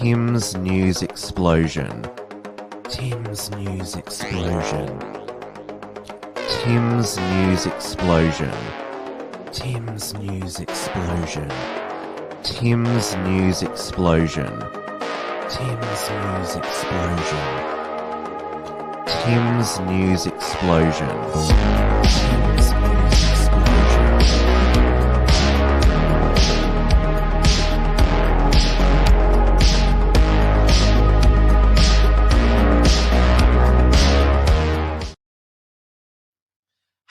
Tim's News Explosion. Tim's News Explosion. Tim's News Explosion. Tim's News Explosion. Tim's News Explosion. Tim's News Explosion. Tim's News Explosion. Tim's News Explosion.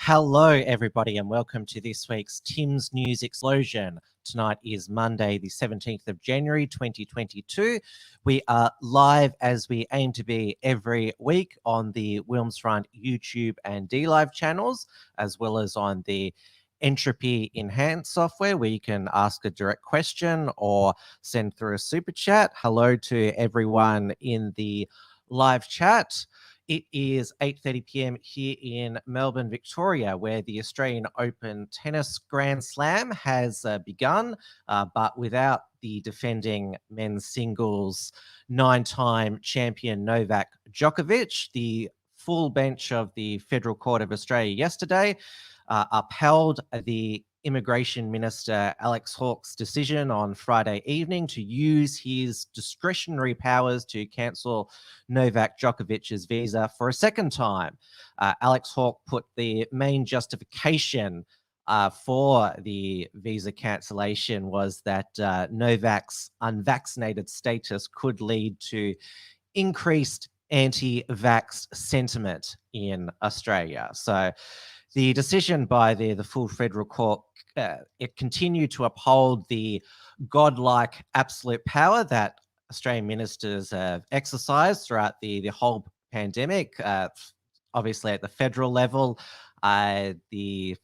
Hello, everybody, and welcome to this week's Tim's News Explosion. Tonight is Monday, the 17th of January, 2022. We are live as we aim to be every week on the Wilmsfront YouTube and DLive channels, as well as on the Entropy Enhanced software, where you can ask a direct question or send through a super chat. Hello to everyone in the live chat. It is 8:30 p.m. here in Melbourne, Victoria, where the Australian Open Tennis Grand Slam has begun, but without the defending men's singles 9-time champion Novak Djokovic. The full bench of the Federal Court of Australia yesterday upheld the Immigration Minister Alex Hawke's decision on Friday evening to use his discretionary powers to cancel Novak Djokovic's visa for a second time. Alex Hawke put the main justification for the visa cancellation was that Novak's unvaccinated status could lead to increased anti-vax sentiment in Australia. So the decision by the full federal court, it continued to uphold the godlike absolute power that Australian ministers have exercised throughout the whole pandemic. Obviously, at the federal level, the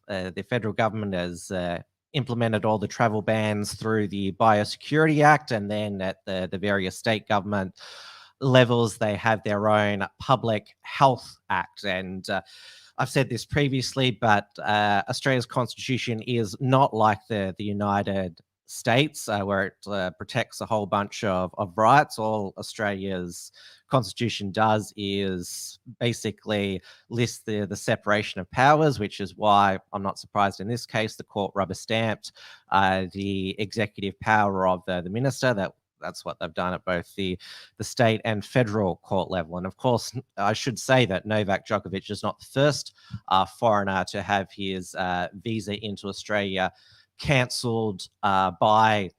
federal government has implemented all the travel bans through the Biosecurity Act, and then at the various state government levels, they have their own Public Health Act. And I've said this previously, but Australia's constitution is not like the United States, where it protects a whole bunch of rights. All Australia's constitution does is basically list the separation of powers, which is why I'm not surprised in this case the court rubber stamped the executive power of the minister. That's what they've done at both the state and federal court level. And of course, I should say that Novak Djokovic is not the first foreigner to have his visa into Australia cancelled by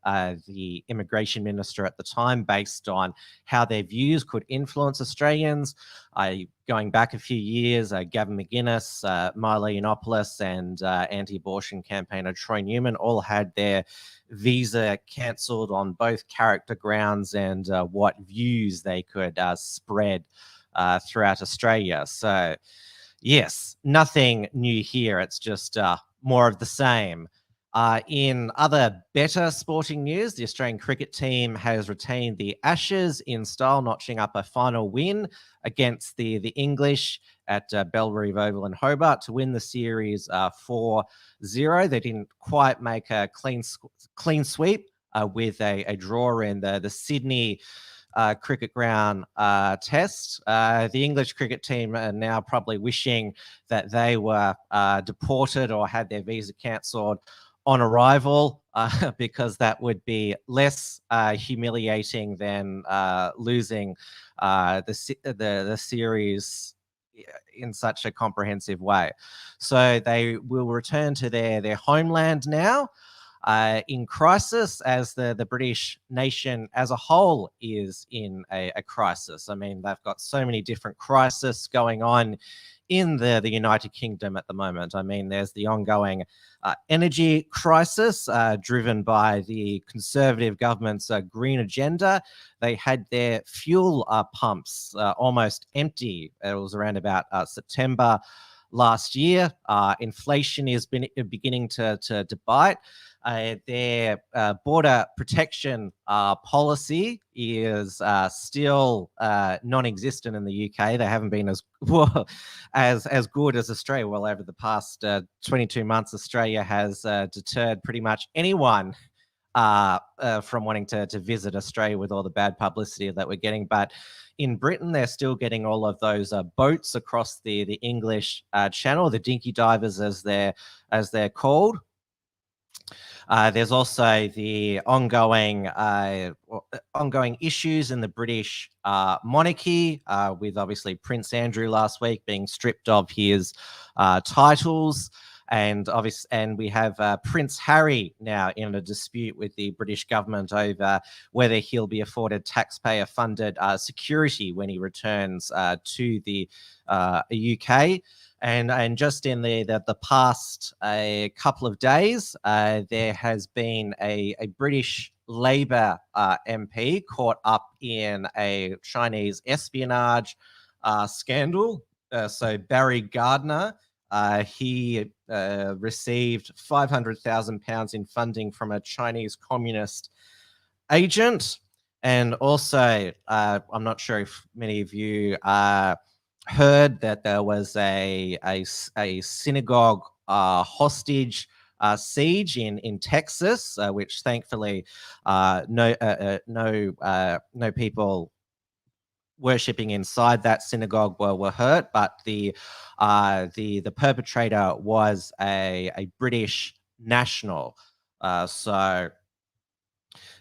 the immigration minister at the time, based on how their views could influence Australians. Going back a few years, Gavin McInnes, Milo Yiannopoulos, and anti-abortion campaigner Troy Newman all had their visa cancelled on both character grounds and what views they could spread throughout Australia. So, yes, nothing new here. It's just more of the same. In other better sporting news, the Australian cricket team has retained the Ashes in style, notching up a final win against the English at Bellerive Oval in Hobart to win the series 4-0. They didn't quite make a clean sweep with a draw in the Sydney cricket ground test. The English cricket team are now probably wishing that they were deported or had their visa cancelled on arrival, because that would be less humiliating than losing the series in such a comprehensive way. So they will return to their homeland now in crisis, as the British nation as a whole is in a crisis. I mean, they've got so many different crises going on in the United Kingdom at the moment. I mean, there's the ongoing energy crisis driven by the Conservative government's green agenda. They had their fuel pumps almost empty. It was around about September last year. Inflation is beginning to bite. Their border protection policy is still non-existent in the UK. They haven't been as good as Australia. Well, over the past 22 months, Australia has deterred pretty much anyone from wanting to visit Australia with all the bad publicity that we're getting. But in Britain, they're still getting all of those boats across the English Channel, the dinky divers as they're called. There's also the ongoing issues in the British monarchy, with obviously Prince Andrew last week being stripped of his titles. And we have Prince Harry now in a dispute with the British government over whether he'll be afforded taxpayer-funded security when he returns to the UK. And just in the past couple of days, there has been a British Labour MP caught up in a Chinese espionage scandal. So Barry Gardner, he received £500,000 in funding from a Chinese communist agent. And also, I'm not sure if many of you heard that there was a synagogue hostage siege in Texas, which thankfully no people worshipping inside that synagogue were hurt, but the perpetrator was a British national. So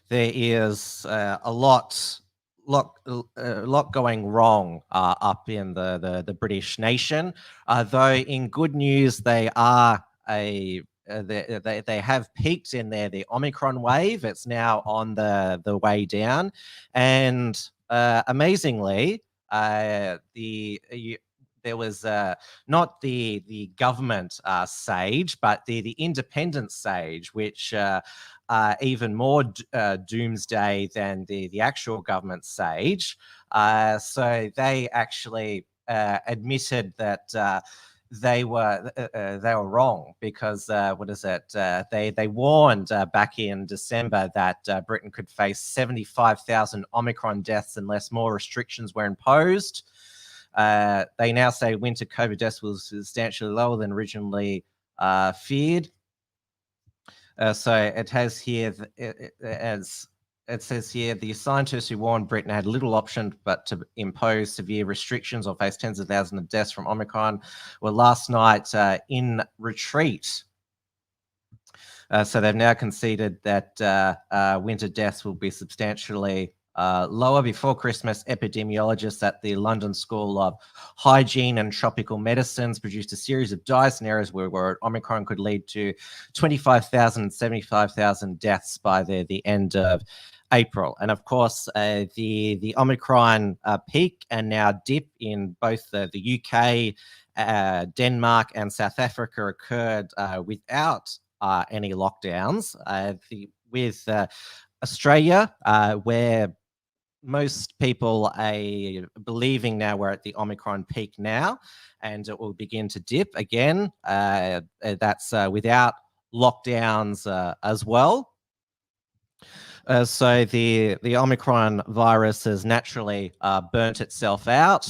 there is a lot going wrong up in the British nation. Though in good news, they are they have peaked in the Omicron wave. It's now on the way down, and amazingly, there was not the government sage, but the independent sage, which even more doomsday than the actual government sage. So they actually admitted that they were wrong, because they warned back in December that Britain could face 75,000 Omicron deaths unless more restrictions were imposed. They now say winter COVID deaths was substantially lower than originally feared. So it has here, as it says here, the scientists who warned Britain had little option but to impose severe restrictions or face tens of thousands of deaths from Omicron were last night in retreat. So they've now conceded that winter deaths will be substantially lower. Before Christmas, epidemiologists at the London School of Hygiene and Tropical Medicines produced a series of dire scenarios where Omicron could lead to 25,000 and 75,000 deaths by the end of April. And of course, the Omicron peak and now dip in both the UK, Denmark and South Africa occurred without any lockdowns. With Australia, where most people are believing now we're at the Omicron peak now, and it will begin to dip again. That's without lockdowns as well. So the Omicron virus has naturally burnt itself out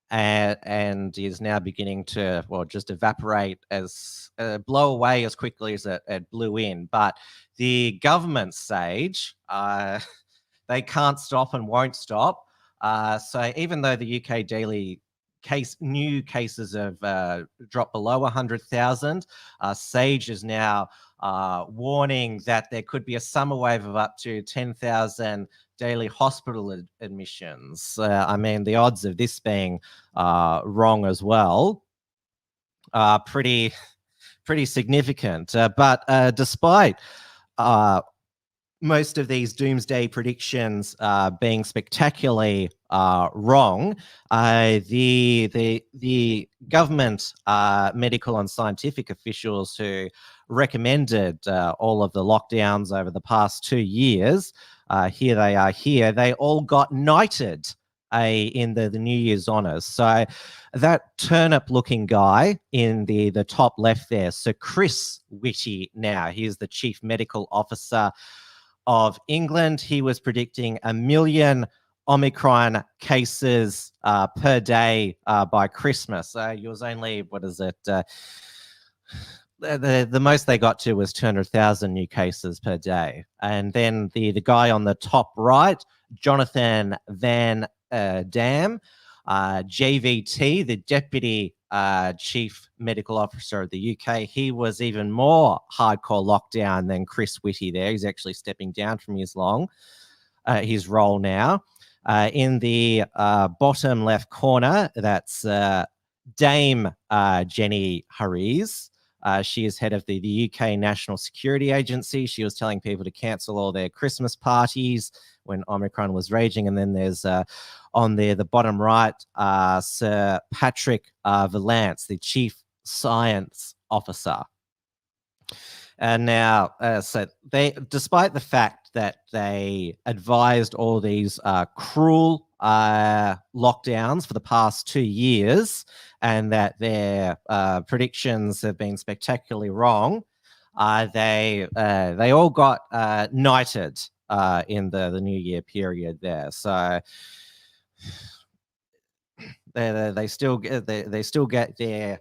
and is now beginning to, well, just evaporate blow away as quickly as it blew in. But the government sage, they can't stop and won't stop. So even though the UK daily new cases have dropped below 100,000, Sage is now warning that there could be a summer wave of up to 10,000 daily hospital admissions. I mean, the odds of this being wrong as well are pretty significant. But despite most of these doomsday predictions being spectacularly wrong, the government medical and scientific officials who recommended all of the lockdowns over the past 2 years, here they are here, they all got knighted in the New Year's honours. So that turnip-looking guy in the top left there, Sir Chris Whitty now, he is the Chief Medical Officer of England. He was predicting 1 million Omicron cases per day by Christmas. He was only, the most they got to was 200,000 new cases per day. And then the guy on the top right, Jonathan Van Dam, JVT, the Deputy Chief Medical Officer of the UK, he was even more hardcore lockdown than Chris Whitty there. He's actually stepping down from his role now. In the bottom left corner, that's Dame Jenny Harries. She is head of the UK National Security Agency. She was telling people to cancel all their Christmas parties when Omicron was raging. And then there's on there, the bottom right, Sir Patrick Vallance, the Chief Science Officer. And now, so despite the fact that they advised all these cruel lockdowns for the past 2 years, and that their predictions have been spectacularly wrong, they all got knighted in the New Year period there. So they still get their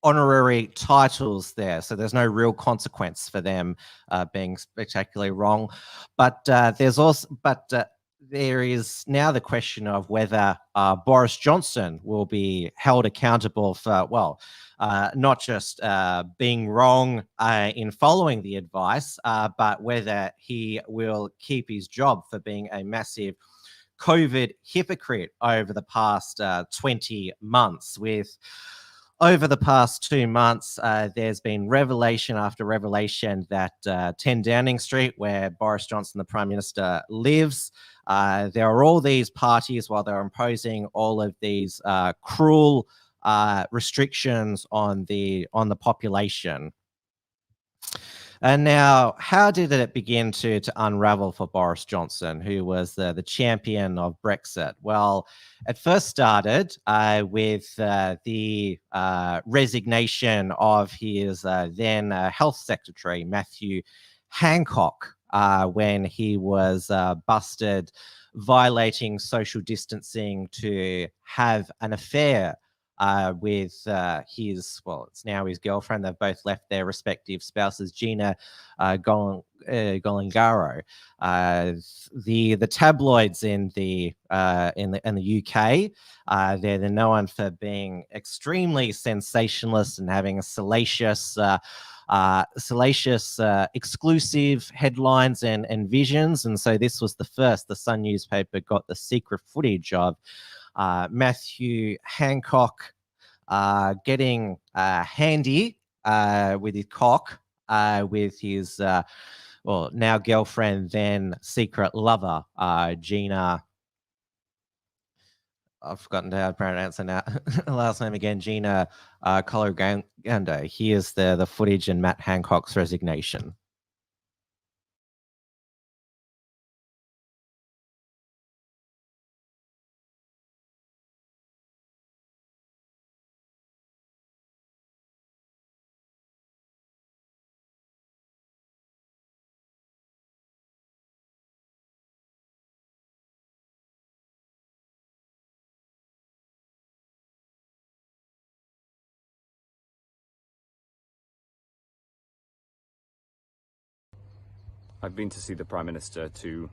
honorary titles there, so there's no real consequence for them being spectacularly wrong. But there is now the question of whether Boris Johnson will be held accountable for, well, not just being wrong in following the advice, but whether he will keep his job for being a massive COVID hypocrite over the past 20 months. Over the past 2 months, there's been revelation after revelation that 10 Downing Street, where Boris Johnson, the Prime Minister, lives, there are all these parties while they're imposing all of these cruel restrictions on the population. And now, how did it begin to unravel for Boris Johnson, who was the champion of Brexit? Well, it first started with the resignation of his then Health Secretary, Matthew Hancock, when he was busted violating social distancing to have an affair with it's now his girlfriend. They've both left their respective spouses, Gina Coladangelo. The tabloids in the UK, they're known for being extremely sensationalist and having a salacious exclusive headlines and visions. And so this was the first. The Sun newspaper got the secret footage of Matthew Hancock getting handy with his cock with his now girlfriend, then secret lover, Gina. I've forgotten how to pronounce her now. Last name again, Gina Coladangelo. Here's the footage and Matt Hancock's resignation. I've been to see the Prime Minister to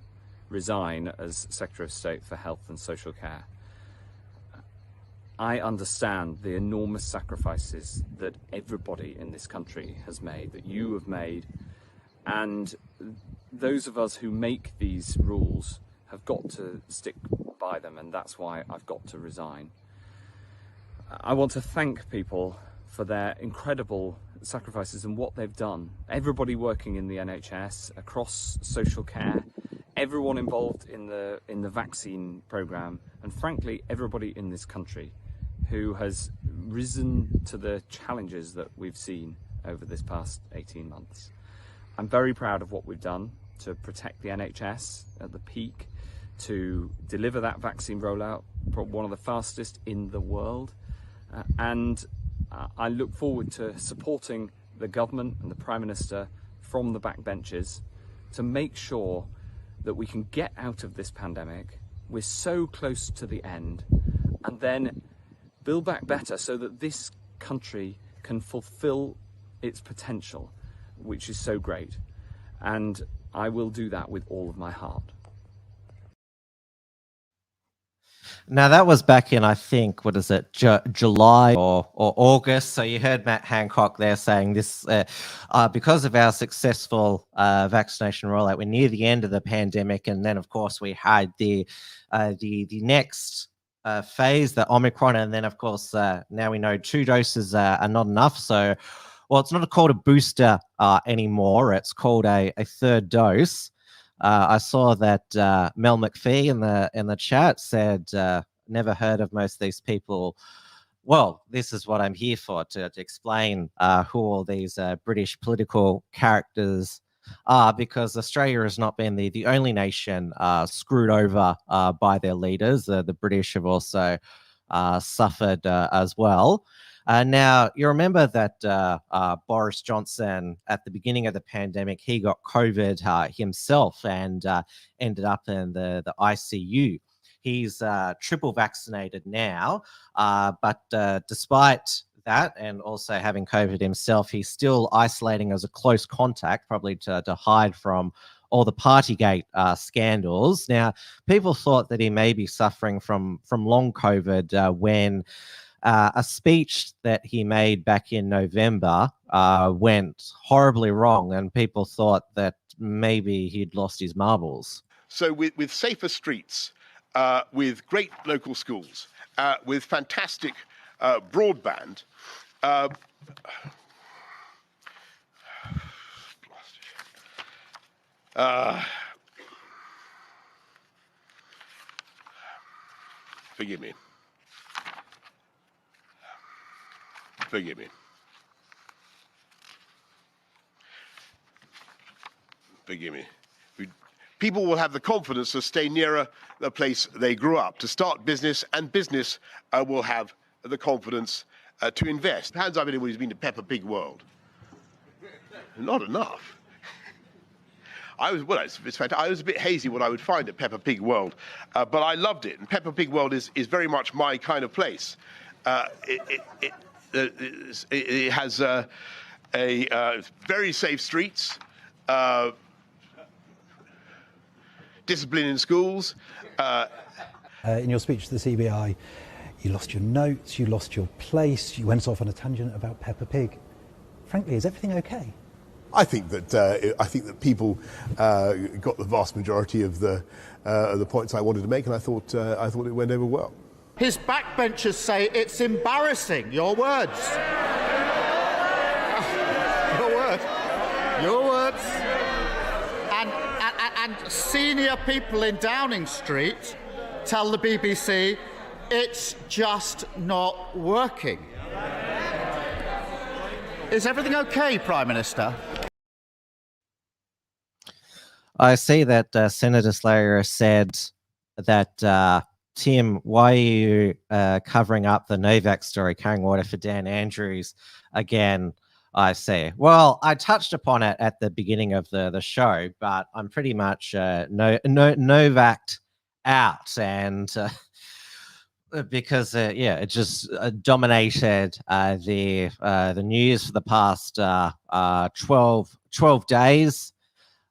resign as Secretary of State for Health and Social Care. I understand the enormous sacrifices that everybody in this country has made, that you have made, and those of us who make these rules have got to stick by them, and that's why I've got to resign. I want to thank people for their incredible sacrifices and what they've done. Everybody working in the NHS, across social care, everyone involved in the vaccine programme, and frankly everybody in this country who has risen to the challenges that we've seen over this past 18 months. I'm very proud of what we've done to protect the NHS at the peak, to deliver that vaccine rollout, one of the fastest in the world, and I look forward to supporting the government and the Prime Minister from the backbenches to make sure that we can get out of this pandemic. We're so close to the end, and then build back better so that this country can fulfill its potential, which is so great. And I will do that with all of my heart. Now, that was back in, I think, what is it, July or August. So you heard Matt Hancock there saying this, because of our successful vaccination rollout, we're near the end of the pandemic. And then, of course, we had the next phase, the Omicron. And then, of course, now we know 2 doses are not enough. So, well, it's not called a booster anymore. It's called a 3rd dose. I saw that Mel McPhee in the chat said, never heard of most of these people. Well, this is what I'm here for, to explain who all these British political characters are, because Australia has not been the only nation screwed over by their leaders. The British have also suffered as well. Now, you remember that Boris Johnson, at the beginning of the pandemic, he got COVID himself and ended up in the ICU. He's triple vaccinated now, but despite that, and also having COVID himself, he's still isolating as a close contact, probably to hide from all the partygate scandals. Now, people thought that he may be suffering from long COVID when a speech that he made back in November went horribly wrong, and people thought that maybe he'd lost his marbles. So with safer streets, with great local schools, with fantastic broadband, forgive me. Forgive me. Forgive me. People will have the confidence to stay nearer the place they grew up, to start business, and business will have the confidence to invest. Hands up anyone who's been to Peppa Pig World. Not enough. It's fantastic. I was a bit hazy what I would find at Peppa Pig World, but I loved it. And Peppa Pig World is very much my kind of place. It has very safe streets, discipline in schools. In your speech to the CBI, you lost your notes, you lost your place, you went off on a tangent about Peppa Pig. Frankly, is everything okay? I think that people got the vast majority of the points I wanted to make, and I thought it went over well. His backbenchers say it's embarrassing. Your words. Your words. Your words. And senior people in Downing Street tell the BBC it's just not working. Is everything okay, Prime Minister? I see that Senator Slayer said that Tim, why are you covering up the Novak story, carrying water for Dan Andrews again? I say, well, I touched upon it at the beginning of the show, but I'm pretty much Novak'd out, and because it just dominated the news for the past 12 days.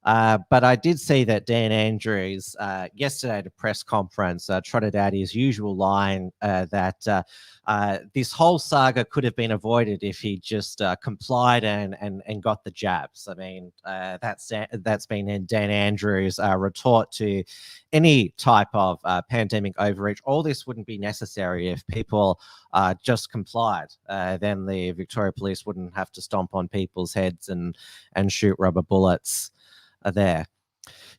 But I did see that Dan Andrews yesterday at a press conference trotted out his usual line that this whole saga could have been avoided if he just complied and got the jabs. I mean, that's been Dan Andrews' retort to any type of pandemic overreach. All this wouldn't be necessary if people just complied. Then the Victoria Police wouldn't have to stomp on people's heads and shoot rubber bullets there.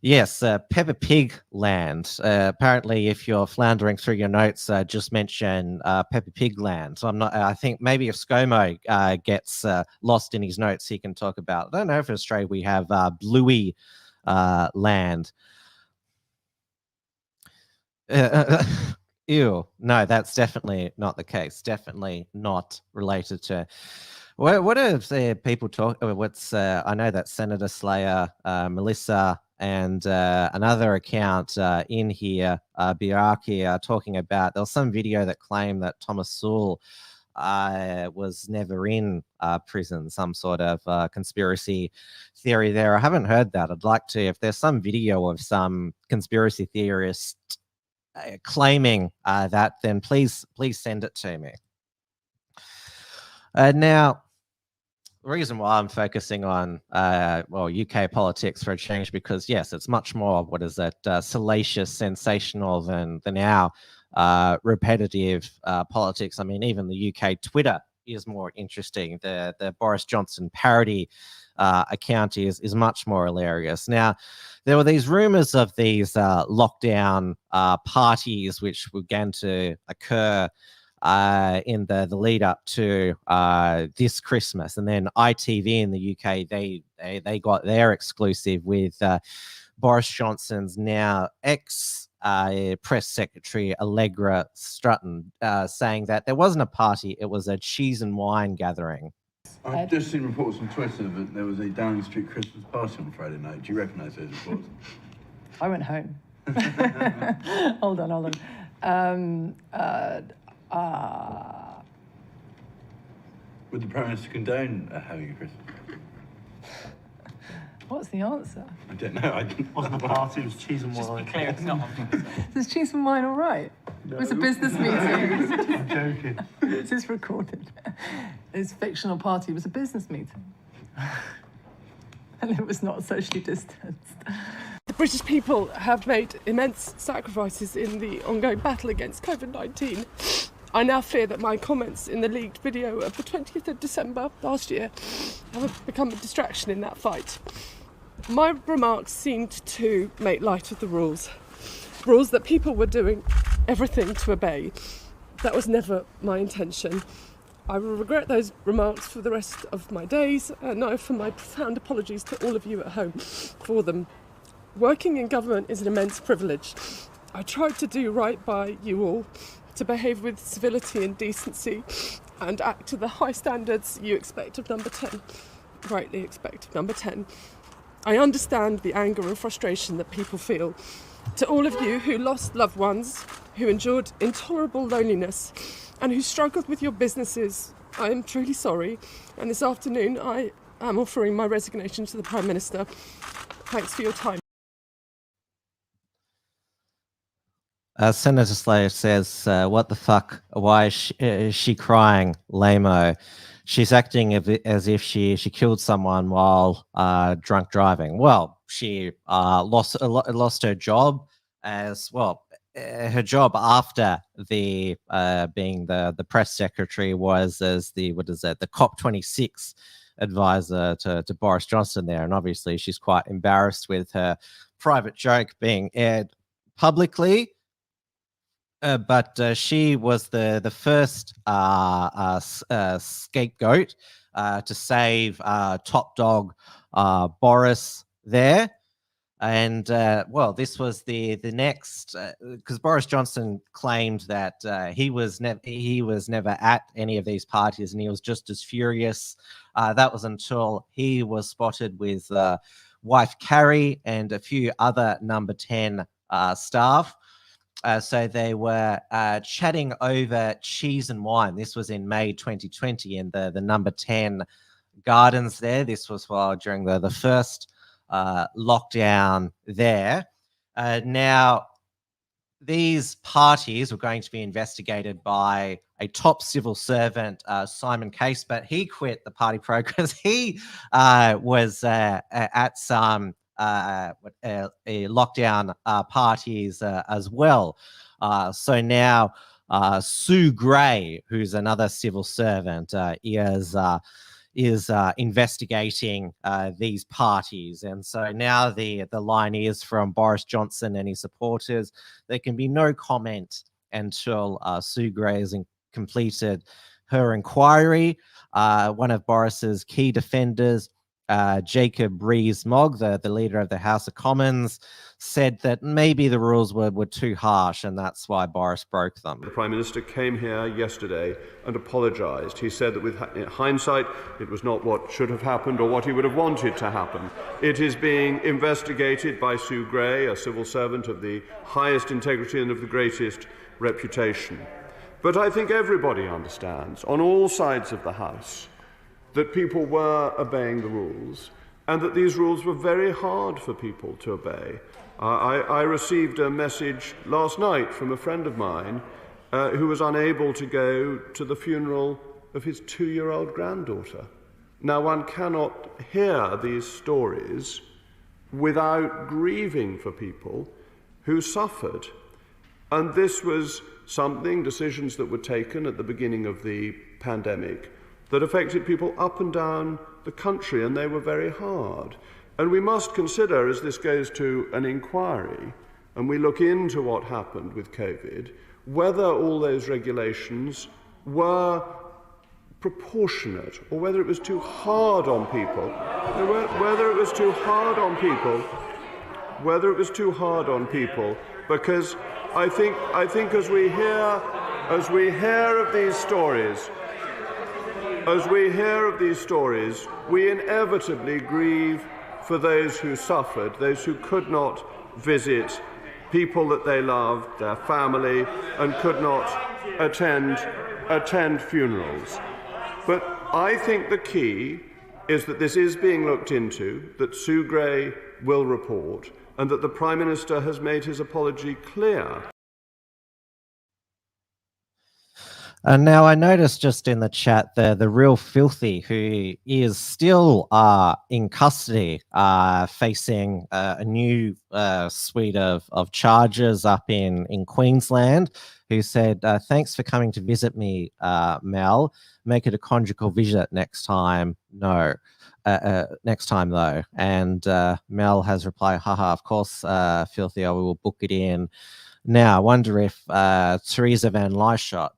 Yes, Peppa Pig land. Apparently, if you're floundering through your notes, just mention Peppa Pig land. So I think maybe if ScoMo gets lost in his notes, he can talk about. I don't know if in Australia we have Bluey land. Ew, no, that's definitely not the case. Definitely not related to. What are people talk? What's I know that Senator Slayer, Melissa, and another account in here, Biaki, are talking about. There was some video that claimed that Thomas Sewell was never in prison, some sort of conspiracy theory there. I haven't heard that. I'd like to, if there's some video of some conspiracy theorist claiming that, then please send it to me. Now, the reason why I'm focusing on, UK politics for a change, because yes, it's much more, salacious, sensational than our repetitive politics. I mean, even the UK Twitter is more interesting. The Boris Johnson parody account is much more hilarious. Now, there were these rumours of these lockdown parties which began to occur in the lead up to this Christmas, and then ITV in the UK they got their exclusive with Boris Johnson's now ex press secretary Allegra Stratton saying that there wasn't a party, it was a cheese and wine gathering. I've just seen reports on Twitter that there was a Downing Street Christmas party on Friday night. Do you recognise those reports? I went home. Hold on. Would the Prime Minister condone having a Christmas? What's the answer? I don't know. It wasn't a party, it was cheese and wine. Just be clear, it's not. Is cheese and wine all right? No. It was a business meeting. I'm joking. This is recorded. This fictional party was a business meeting. And it was not socially distanced. The British people have made immense sacrifices in the ongoing battle against COVID-19. I now fear that my comments in the leaked video of the 20th of December last year have become a distraction in that fight. My remarks seemed to make light of the rules that people were doing everything to obey. That was never my intention. I will regret those remarks for the rest of my days, and I offer my profound apologies to all of you at home for them. Working in government is an immense privilege. I tried to do right by you all, to behave with civility and decency, and act to the high standards you expect of number 10, rightly expect of number 10. I understand the anger and frustration that people feel. To all of you who lost loved ones, who endured intolerable loneliness, and who struggled with your businesses, I am truly sorry, and this afternoon I am offering my resignation to the Prime Minister. Thanks for your time. Senator Slater says, what the fuck? Why is she crying? Lame-o. She's acting as if she killed someone while drunk driving. Well, she lost her job as well. Her job after the being the press secretary was as the COP26 advisor to Boris Johnson there, and obviously she's quite embarrassed with her private joke being aired publicly. But she was the first scapegoat to save top dog Boris there. And this was the next, because Boris Johnson claimed that he was never at any of these parties, and he was just as furious. That was until he was spotted with wife Carrie and a few other number 10 staff. So they were chatting over cheese and wine. This was in May 2020 in the number 10 gardens there. This was during the first lockdown there. Now, these parties were going to be investigated by a top civil servant, Simon Case, but he quit the party pro because he was at some lockdown parties as well. So now Sue Gray, who's another civil servant, is investigating these parties. And so now the line is from Boris Johnson and his supporters, there can be no comment until Sue Gray has completed her inquiry. One of Boris's key defenders, Jacob Rees-Mogg, the leader of the House of Commons, said that maybe the rules were too harsh and that's why Boris broke them. The Prime Minister came here yesterday and apologised. He said that with hindsight it was not what should have happened or what he would have wanted to happen. It is being investigated by Sue Gray, a civil servant of the highest integrity and of the greatest reputation. But I think everybody understands, on all sides of the House, that people were obeying the rules and that these rules were very hard for people to obey. I received a message last night from a friend of mine who was unable to go to the funeral of his 2-year-old granddaughter. Now, one cannot hear these stories without grieving for people who suffered. And this was decisions that were taken at the beginning of the pandemic that affected people up and down the country, and they were very hard. And we must consider, as this goes to an inquiry, and we look into what happened with COVID, whether all those regulations were proportionate, or whether it was too hard on people, because I think as we hear of these stories, we inevitably grieve for those who suffered, those who could not visit people that they loved, their family, and could not attend funerals. But I think the key is that this is being looked into, that Sue Gray will report, and that the Prime Minister has made his apology clear. And now I noticed just in the chat there, the real filthy, who is still in custody, facing a new suite of charges up in Queensland, who said, thanks for coming to visit me, Mel. Make it a conjugal visit next time. No. Next time, though. And Mel has replied, haha, of course, filthy, I will book it in. Now, I wonder if Theresa Van Lyshout,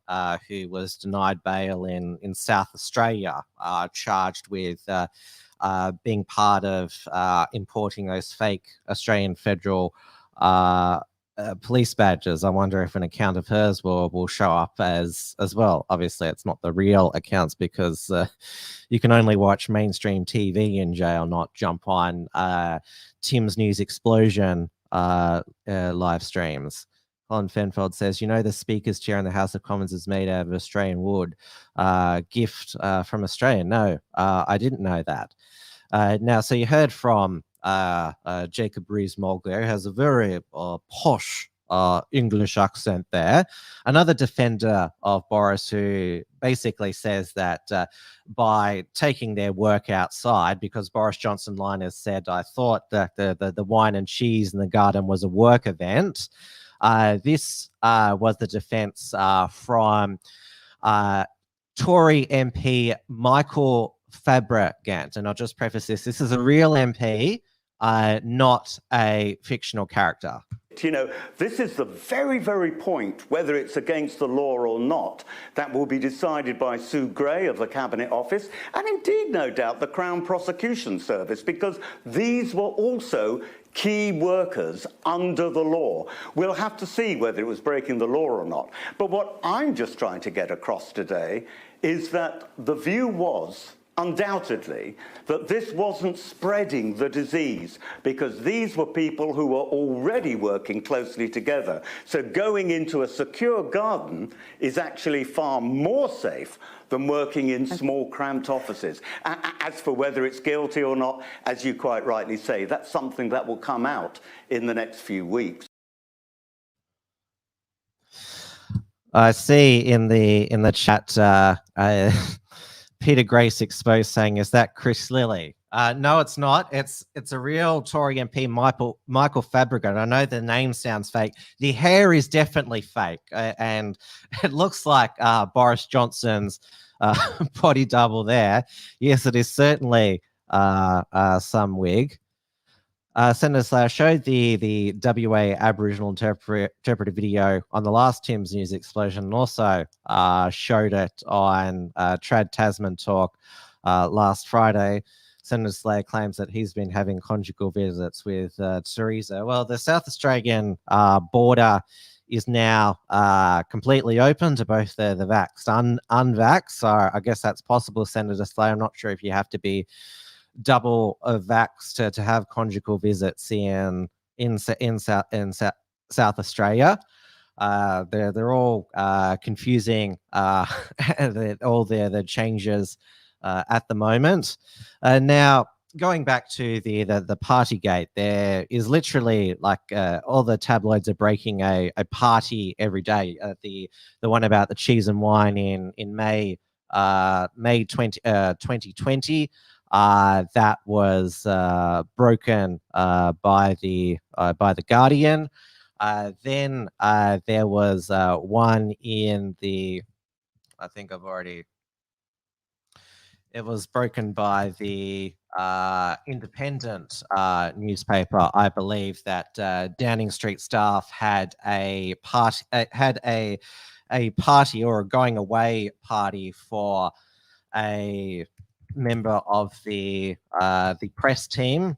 who was denied bail in South Australia, charged with being part of importing those fake Australian federal police badges. I wonder if an account of hers will show up as well. Obviously, it's not the real accounts because you can only watch mainstream TV in jail, not jump on Tim's News Explosion live streams. Colin Fenfeld says, the Speaker's chair in the House of Commons is made out of Australian wood. Gift from Australia. No, I didn't know that. Now, so you heard from Jacob Rees-Mogg, who has a very posh English accent there. Another defender of Boris, who basically says that by taking their work outside, because Boris Johnson line has said, I thought that the wine and cheese in the garden was a work event. This was the defence from Tory MP Michael Fabricant. And I'll just preface this. This is a real MP, not a fictional character. This is the very, very point, whether it's against the law or not, that will be decided by Sue Gray of the Cabinet Office, and indeed, no doubt, the Crown Prosecution Service, because these were also key workers under the law. We'll have to see whether it was breaking the law or not. But what I'm just trying to get across today is that the view was, undoubtedly, that this wasn't spreading the disease because these were people who were already working closely together. So going into a secure garden is actually far more safe than working in small, cramped offices. As for whether it's guilty or not, as you quite rightly say, that's something that will come out in the next few weeks. I see in the chat, Peter Grace exposed saying, is that Chris Lilly? No, it's not. It's a real Tory MP, Michael Fabricant. I know the name sounds fake. The hair is definitely fake. And it looks like Boris Johnson's body double there. Yes, it is certainly some wig. Senator Slayer showed the WA Aboriginal interpreter video on the last Tim's News Explosion, and also showed it on Trad Tasman Talk last Friday. Senator Slayer claims that he's been having conjugal visits with Theresa. Well, the South Australian border is now completely open to both the vaxxed and unvaxxed. So I guess that's possible, Senator Slayer. I'm not sure if you have to be double vaxxed to have conjugal visits in South Australia. they're all confusing all the changes at the moment. Now, going back to the partygate, there is literally like all the tabloids are breaking a party every day. The one about the cheese and wine in May 2020. That was broken by the Guardian. Then there was one in the, I think I've already, it was broken by the Independent newspaper, I believe, that Downing Street staff had a party, or a going away party for a member of the press team.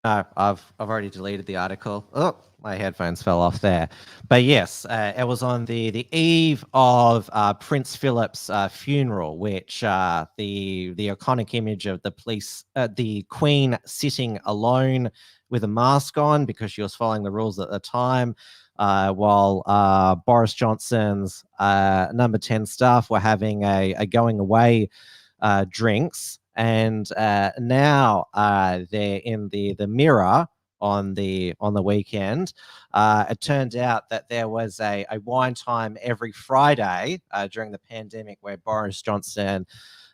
No, I've already deleted the article. Oh, my headphones fell off there. But yes, it was on the eve of Prince Philip's funeral, which the iconic image of the Queen sitting alone with a mask on because she was following the rules at the time, while Boris Johnson's number 10 staff were having a going away drinks. And now they're in the Mirror on the weekend. It turned out that there was a wine time every Friday during the pandemic where Boris Johnson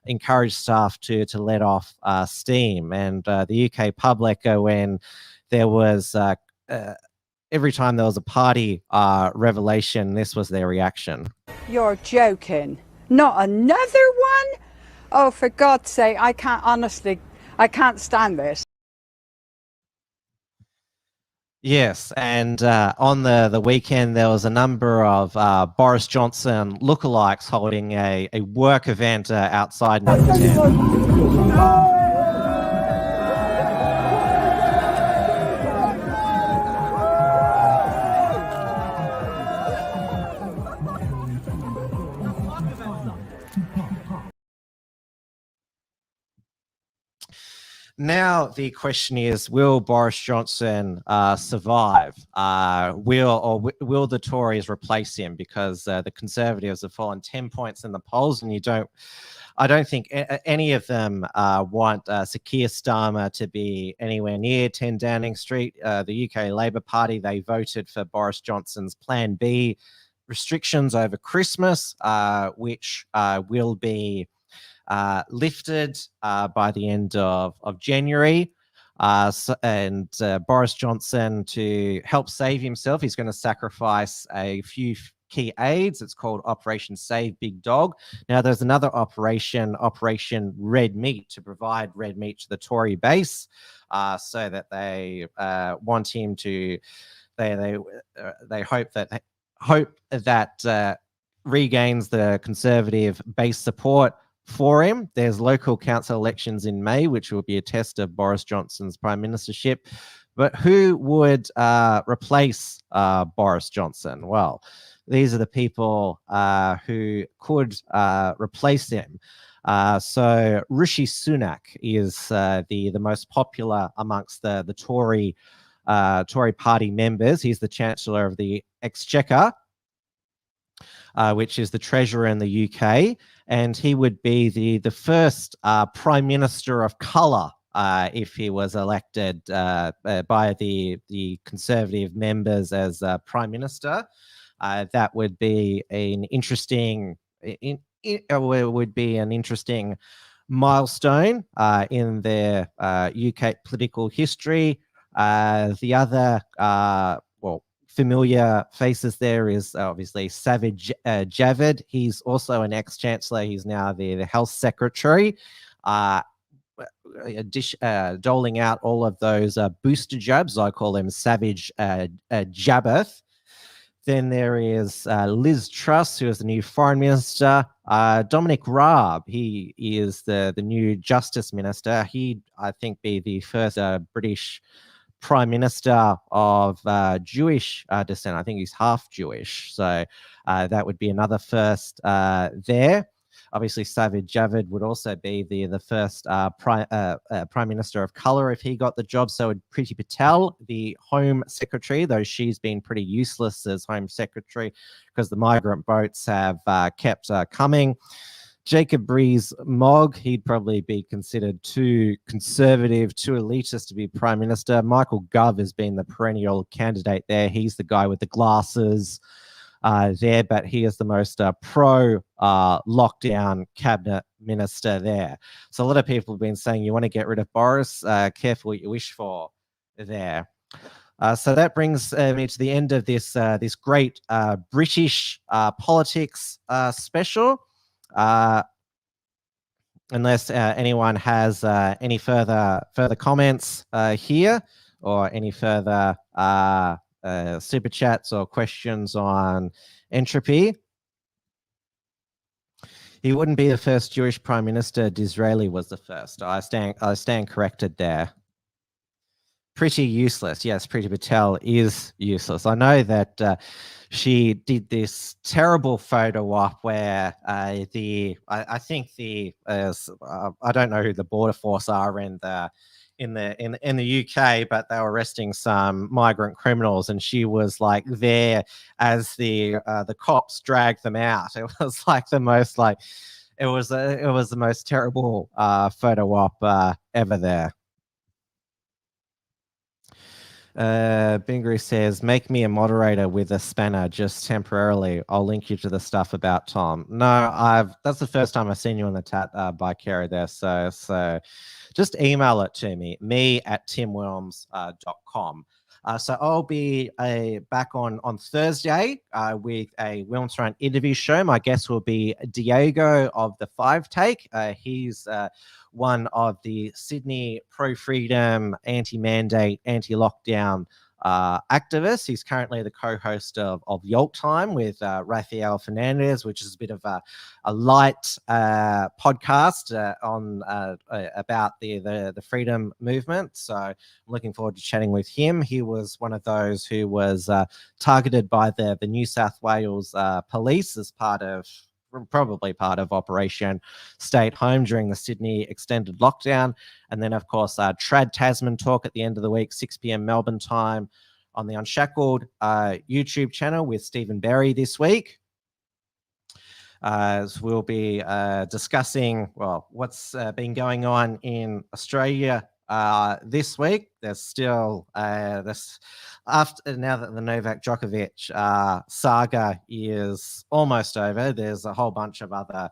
encouraged staff to let off steam. And the UK public, when there was every time there was a party revelation, this was their reaction. You're joking. Not another one? Oh, for God's sake, I can't stand this. Yes, and on the weekend, there was a number of Boris Johnson lookalikes holding a work event outside Number 10. Now the question is, will Boris Johnson survive? Will the Tories replace him? Because the Conservatives have fallen 10 points in the polls, and I don't think any of them want Sir Keir Starmer to be anywhere near 10 Downing Street. The UK Labour Party, they voted for Boris Johnson's Plan B restrictions over Christmas, which will be lifted by the end of January. Boris Johnson, to help save himself, he's going to sacrifice a few key aides. It's called Operation Save Big Dog. Now, there's another operation, Operation Red Meat, to provide red meat to the Tory base, so that they want him to. They hope that regains the Conservative base support for him. There's local council elections in May, which will be a test of Boris Johnson's prime ministership. But who would replace Boris Johnson? Well, these are the people who could replace him. So Rishi Sunak is the most popular amongst the Tory party members. He's the Chancellor of the Exchequer, which is the treasurer in the UK, and he would be the first prime minister of colour if he was elected by the Conservative members as prime minister. That would be an interesting milestone in their UK political history. The other familiar faces there is obviously Sajid Javid. He's also an ex-chancellor. He's now the health secretary, doling out all of those booster jabs. I call him Savage Jabberth. Then there is Liz Truss, who is the new foreign minister. Dominic Raab, he is the new justice minister. He'd, I think, be the first British prime minister of Jewish descent. I think he's half Jewish. So that would be another first there. Obviously, Sajid Javid would also be the first Prime Minister of colour if he got the job. So would Priti Patel, the Home Secretary, though she's been pretty useless as Home Secretary because the migrant boats have kept coming. Jacob Rees-Mogg, he'd probably be considered too conservative, too elitist to be Prime Minister. Michael Gove has been the perennial candidate there. He's the guy with the glasses there, but he is the most pro-lockdown cabinet minister there. So a lot of people have been saying you want to get rid of Boris. Careful what you wish for there. So that brings me to the end of this this great British politics special. Unless anyone has any further comments here or any further super chats or questions on entropy. He wouldn't be the first Jewish Prime Minister. Disraeli was the first. I stand corrected there. Pretty useless. Yes, Priti Patel is useless. I know that she did this terrible photo op where I think the I don't know who the border force are in the UK, but they were arresting some migrant criminals, and she was like there as the cops dragged them out. It was like the most it was the most terrible photo op ever there. Bingery says, make me a moderator with a spanner just temporarily. I'll link you to the stuff about Tom. No, that's the first time I've seen you on the chat by Kerry there. So just email it to me@timwilms.com. So I'll be back on Thursday with a Wilmsfront interview show. My guest will be Diego of the 5 Take. He's one of the Sydney pro-freedom, anti-mandate, anti-lockdown activists. He's currently the co-host of Yolk Time with Rafael Fernandez, which is a bit of a light podcast on about the freedom movement. So I'm looking forward to chatting with him. He was one of those who was targeted by the New South Wales police as probably part of Operation Stay at Home during the Sydney extended lockdown. And then, of course, Trad Tasman Talk at the end of the week, 6 p.m. Melbourne time on the Unshackled YouTube channel with Stephen Berry this week. As we'll be discussing, well, what's been going on in Australia this week. There's still this after now that the Novak Djokovic saga is almost over. There's a whole bunch of other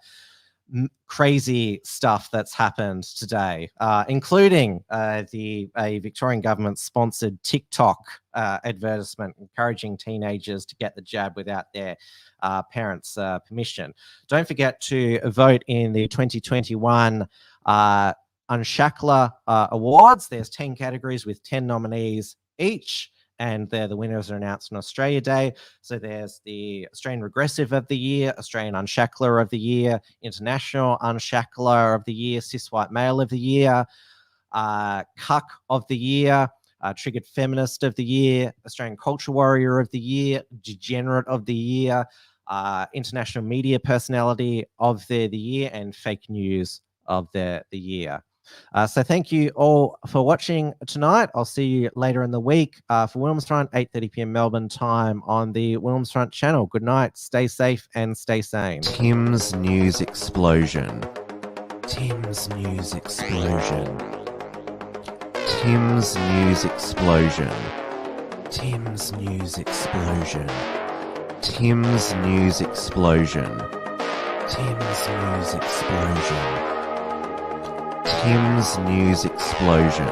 crazy stuff that's happened today, including a Victorian government-sponsored TikTok advertisement encouraging teenagers to get the jab without their parents' permission. Don't forget to vote in the 2021 Unshackler Awards. There's 10 categories with 10 nominees each, and the winners are announced on Australia Day. So there's the Australian Regressive of the Year, Australian Unshackler of the Year, International Unshackler of the Year, Cis White Male of the Year, Cuck of the Year, Triggered Feminist of the Year, Australian Culture Warrior of the Year, Degenerate of the Year, International Media Personality of the Year, and Fake News of the Year. So thank you all for watching tonight. I'll see you later in the week for Wilmsfront, 8:30 p.m. Melbourne time on the Wilmsfront channel. Good night, stay safe and stay sane. Tim's News Explosion. Tim's News Explosion. Tim's News Explosion. Tim's News Explosion. Tim's News Explosion. Tim's News Explosion. Tim's News Explosion.